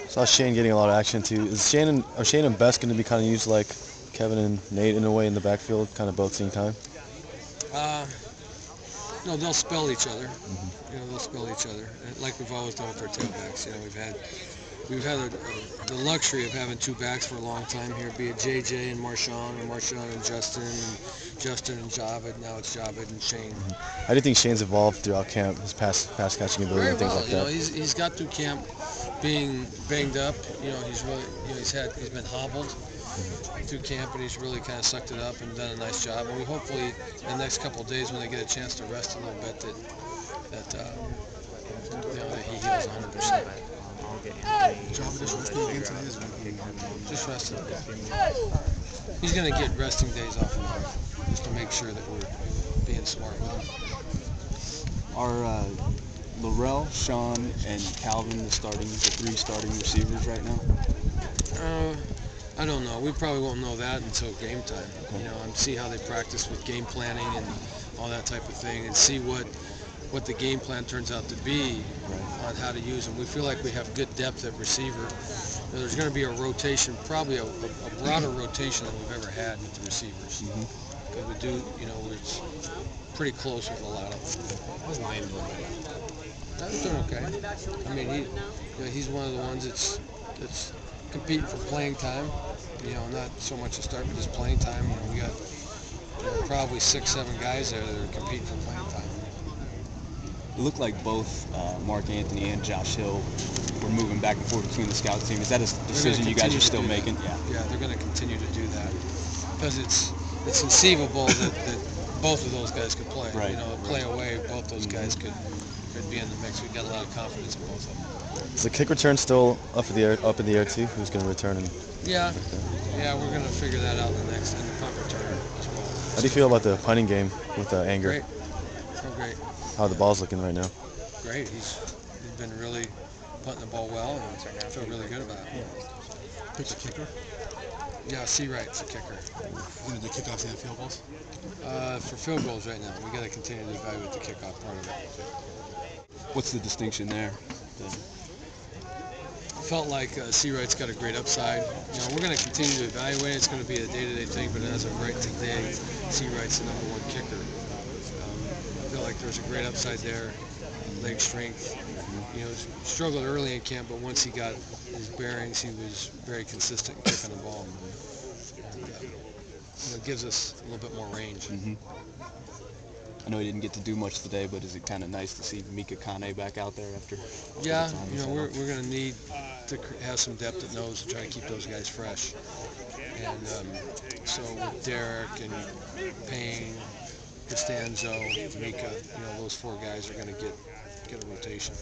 Saw Shane getting a lot of action too. Are Shane and Best going to be kind of used like Kevin and Nate in a way in the backfield, kind of both same time? Uh, no, they'll spell each other. They'll spell each other, like we've always done with our tailbacks. We've had the luxury of having two backs for a long time here, be it JJ and Marshawn, or Marshawn and Justin and Javid. Now it's Javid and Shane. How do you think Shane's evolved throughout camp, his pass catching ability Very and things well. like that? He's got through camp being banged up. He's really, he's been hobbled through camp, and he's really kind of sucked it up and done a nice job. And we hopefully in the next couple of days, when they get a chance to rest a little bit, that he heals 100%. Just resting. He's going to get resting days off and on, just to make sure that we're being smart with him. Are Laurel, Sean, and Calvin the three starting receivers right now? I don't know. We probably won't know that until game time. And see how they practice with game planning and all that type of thing, and see what the game plan turns out to be on how to use them. We feel like we have good depth at receiver. There's going to be a rotation, probably a broader rotation than we've ever had with the receivers. Because we do, it's pretty close with a lot of them. How's Lane doing? He's doing okay. I mean, he's one of the ones that's competing for playing time. Not so much to start, but just playing time. We got probably 6-7 guys there that are competing for playing time. It looked like both Mark Anthony and Josh Hill were moving back and forth between the scout team. Is that a decision you guys are still making? Yeah, they're going to continue to do that because it's conceivable that both of those guys could play. Right. Play away, both those guys could be in the mix. We've got a lot of confidence in both of them. Is the kick return still up in the air too? Who's going to return? Yeah, we're going to figure that out in the punt return as well. How do you feel about the punting game with Anger? Great. Oh, great. How are the balls looking right now? Great. He's been really punting the ball well, and I feel really good about it. Pick the kicker? Yeah, Wright's the kicker. When did the kickoffs and field goals? For field goals right now, we got to continue to evaluate the kickoff part of it. What's the distinction there? Felt like Wright's got a great upside. We're going to continue to evaluate it. It's going to be a day-to-day thing, but as of right today, Wright's the number one kicker. I feel like there's a great upside there, leg strength. Struggled early in camp, but once he got his bearings, he was very consistent in kicking the ball. It gives us a little bit more range. I know he didn't get to do much today, but is it kind of nice to see Mika Kane back out there after Yeah, the time we're going to need to have some depth at nose to try to keep those guys fresh. And so with Derek and Payne, Costanzo, Mika, those four guys are going to get a rotation.